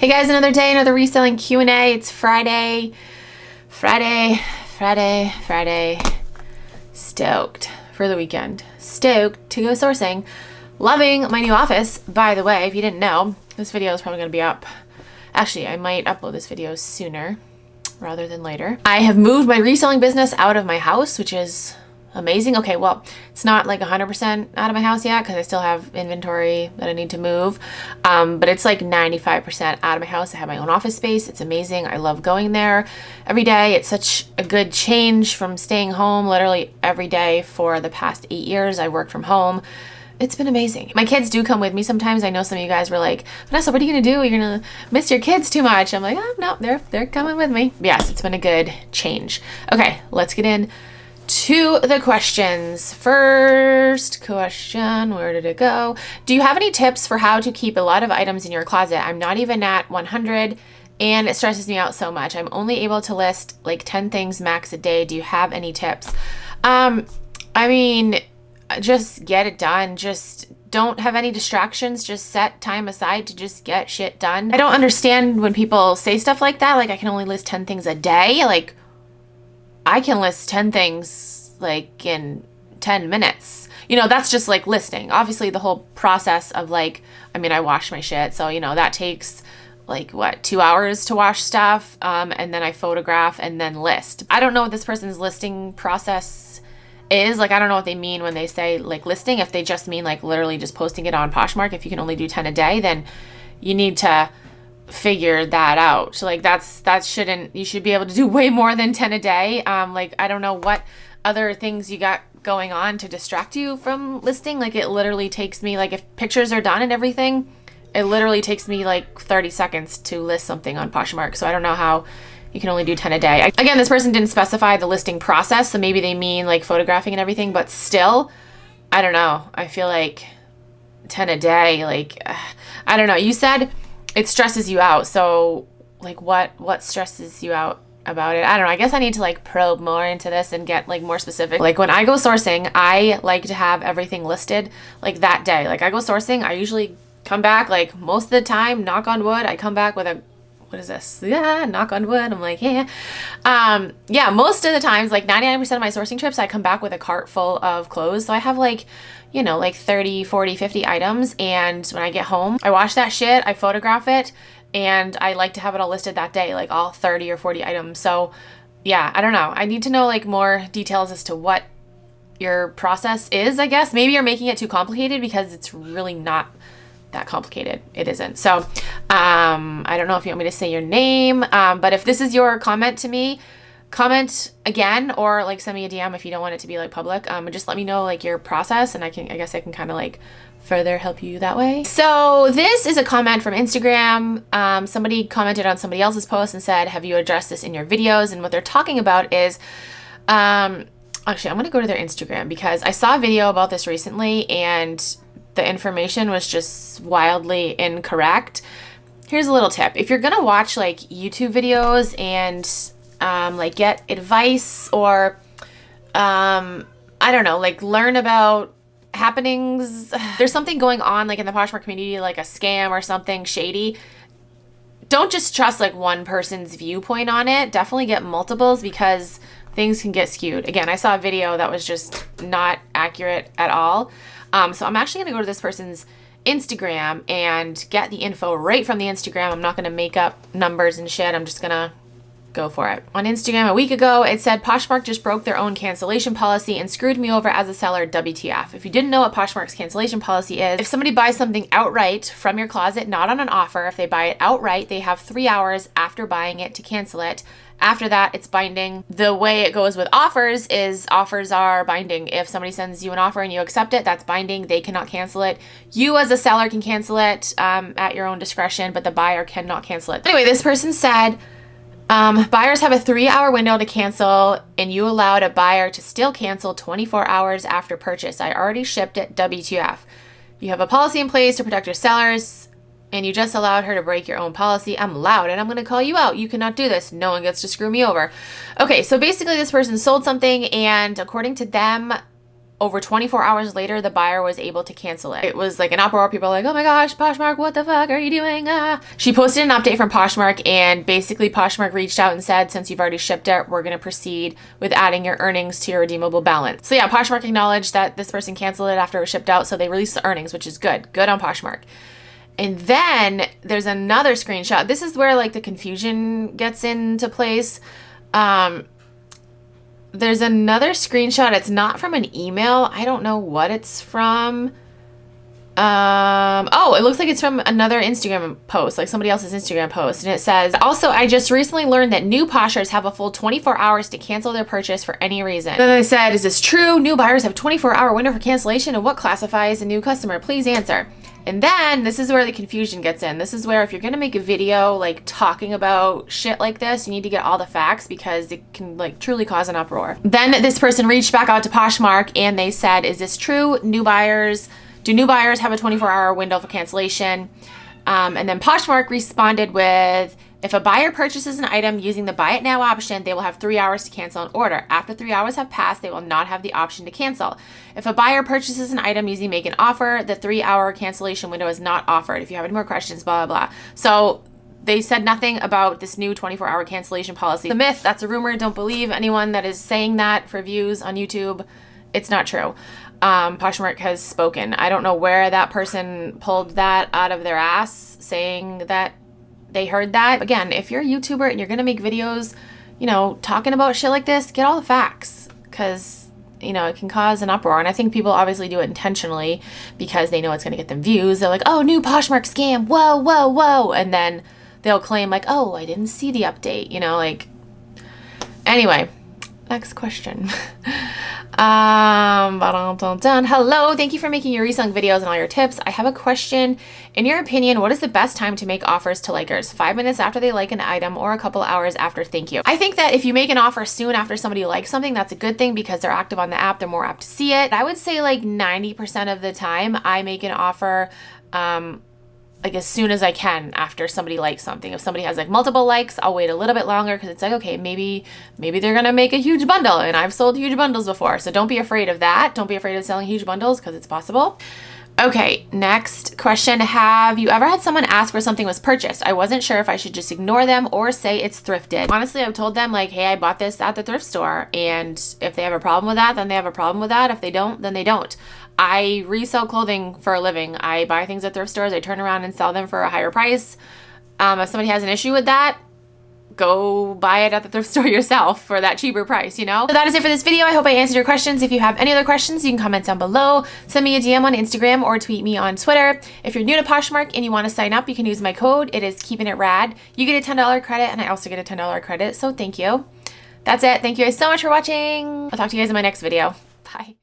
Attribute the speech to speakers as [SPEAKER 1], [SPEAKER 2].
[SPEAKER 1] Hey guys, another day, another reselling Q&A. It's Friday. Stoked for the weekend. Stoked to go sourcing. Loving my new office. By the way, if you didn't know, this video is probably going to be up. Actually, I might upload this video sooner rather than later. I have moved my reselling business out of my house, which is amazing. Okay, well, it's not like 100% out of my house yet because I still have inventory that I need to move. But it's like 95% out of my house. I have my own office space. It's amazing. I love going there every day. It's such a good change from staying home literally every day for the past 8 years. I work from home. It's been amazing. My kids do come with me sometimes. I know some of you guys were like, Vanessa, what are you gonna do? You're gonna miss your kids too much. I'm like, oh, no, they're coming with me. Yes, it's been a good change. Okay, let's get in to the questions. First question, where did it go? Do you have any tips for how to keep a lot of items in your closet? I'm not even at 100 and it stresses me out so much. I'm only able to list like 10 things max a day. Do you have any tips? I mean, just get it done. Just don't have any distractions. Just set time aside to just get shit done. I don't understand when people say stuff like that. Like, I can only list 10 things a day. Like, I can list 10 things like in 10 minutes. You know, that's just like listing. Obviously the whole process of like, I mean, I wash my shit. So, you know, that takes like what, 2 hours to wash stuff. And then I photograph and then list. I don't know what this person's listing process is. Like, I don't know what they mean when they say like listing. If they just mean like literally just posting it on Poshmark. If you can only do 10 a day, then you need to figure that out. So like you should be able to do way more than 10 a day. Like, I don't know what other things you got going on to distract you from listing. Like, it literally takes me, like, if pictures are done and everything, it literally takes me like 30 seconds to list something on Poshmark. So I don't know how you can only do 10 a day. Again, this person didn't specify the listing process, so maybe they mean like photographing and everything, but still, I don't know. I feel like 10 a day, like, I don't know. You said it stresses you out. So like what stresses you out about it? I don't know. I guess I need to like probe more into this and get like more specific. Like, when I go sourcing, I like to have everything listed like that day. Like, I go sourcing, I usually come back like most of the time, knock on wood, I come back with a, what is this? Yeah, knock on wood. I'm like, yeah. Yeah, most of the times, like 99% of my sourcing trips, I come back with a cart full of clothes. So I have like, you know, like 30, 40, 50 items. And when I get home, I wash that shit, I photograph it, and I like to have it all listed that day, like all 30 or 40 items. So yeah, I don't know. I need to know like more details as to what your process is, I guess. Maybe you're making it too complicated because it's really not that complicated. It isn't. So I don't know if you want me to say your name, but if this is your comment to me, comment again, or like send me a DM if you don't want it to be like public. And just let me know like your process, and I guess I can kind of like further help you that way. So this is a comment from Instagram. Somebody commented on somebody else's post and said, have you addressed this in your videos? And what they're talking about is, actually, I'm going to go to their Instagram because I saw a video about this recently and the information was just wildly incorrect. Here's a little tip. If you're going to watch like YouTube videos and like get advice or, I don't know, like learn about happenings, there's something going on like in the Poshmark community, like a scam or something shady, don't just trust like one person's viewpoint on it. Definitely get multiples because things can get skewed. Again, I saw a video that was just not accurate at all. So I'm actually going to go to this person's Instagram and get the info right from the Instagram. I'm not going to make up numbers and shit. I'm just going to go for it. On Instagram a week ago, it said Poshmark just broke their own cancellation policy and screwed me over as a seller, WTF. If you didn't know what Poshmark's cancellation policy is, if somebody buys something outright from your closet, not on an offer, if they buy it outright, they have 3 hours after buying it to cancel it. After that, it's binding. The way it goes with offers is offers are binding. If somebody sends you an offer and you accept it, that's binding. They cannot cancel it. You as a seller can cancel it at your own discretion, but the buyer cannot cancel it. Anyway, this person said, buyers have a 3-hour window to cancel, and you allowed a buyer to still cancel 24 hours after purchase. I already shipped it, WTF. You have a policy in place to protect your sellers, and you just allowed her to break your own policy. I'm loud and I'm going to call you out. You cannot do this. No one gets to screw me over. Okay, so basically this person sold something, and according to them, over 24 hours later, the buyer was able to cancel it. It was like an uproar. People were like, oh my gosh, Poshmark, what the fuck are you doing? She posted an update from Poshmark, and basically Poshmark reached out and said, since you've already shipped it, we're going to proceed with adding your earnings to your redeemable balance. So yeah, Poshmark acknowledged that this person canceled it after it was shipped out, so they released the earnings, which is good. Good on Poshmark. And then there's another screenshot. This is where like the confusion gets into place. There's another screenshot. It's not from an email. I don't know what it's from. Oh, it looks like it's from another Instagram post, like somebody else's Instagram post. And it says, also, I just recently learned that new Poshers have a full 24 hours to cancel their purchase for any reason. Then they said, is this true? New buyers have 24-hour window for cancellation, and what classifies a new customer? Please answer. And then this is where the confusion gets in. This is where if you're going to make a video like talking about shit like this, you need to get all the facts because it can like truly cause an uproar. Then this person reached back out to Poshmark and they said, is this true? Do new buyers have a 24-hour window for cancellation? And then Poshmark responded with, if a buyer purchases an item using the buy it now option, they will have 3 hours to cancel an order. After 3 hours have passed, they will not have the option to cancel. If a buyer purchases an item using make an offer, the 3-hour cancellation window is not offered. If you have any more questions, blah, blah, blah. So they said nothing about this new 24-hour cancellation policy. The myth, that's a rumor. Don't believe anyone that is saying that for views on YouTube. It's not true. Poshmark has spoken. I don't know where that person pulled that out of their ass saying that they heard that. Again, if you're a YouTuber and you're going to make videos, you know, talking about shit like this, get all the facts because, you know, it can cause an uproar. And I think people obviously do it intentionally because they know it's going to get them views. They're like, oh, new Poshmark scam. Whoa, whoa, whoa. And then they'll claim like, oh, I didn't see the update, you know, like, anyway, next question. Hello, thank you for making your reselling videos and all your tips. I have a question. In your opinion, what is the best time to make offers to likers? 5 minutes after they like an item or a couple hours after thank you? I think that if you make an offer soon after somebody likes something, that's a good thing because they're active on the app, they're more apt to see it. I would say like 90% of the time I make an offer like as soon as I can after somebody likes something. If somebody has like multiple likes, I'll wait a little bit longer because it's like, okay, maybe they're gonna make a huge bundle, and I've sold huge bundles before. So don't be afraid of that. Don't be afraid of selling huge bundles because it's possible. Okay, next question. Have you ever had someone ask where something was purchased? I wasn't sure if I should just ignore them or say it's thrifted. Honestly, I've told them like, hey, I bought this at the thrift store. And if they have a problem with that, then they have a problem with that. If they don't, then they don't. I resell clothing for a living. I buy things at thrift stores. I turn around and sell them for a higher price. If somebody has an issue with that, go buy it at the thrift store yourself for that cheaper price, you know? So that is it for this video. I hope I answered your questions. If you have any other questions, you can comment down below, send me a DM on Instagram or tweet me on Twitter. If you're new to Poshmark and you want to sign up, you can use my code. It is Keepin' It Rad. You get a $10 credit and I also get a $10 credit. So thank you. That's it. Thank you guys so much for watching. I'll talk to you guys in my next video. Bye.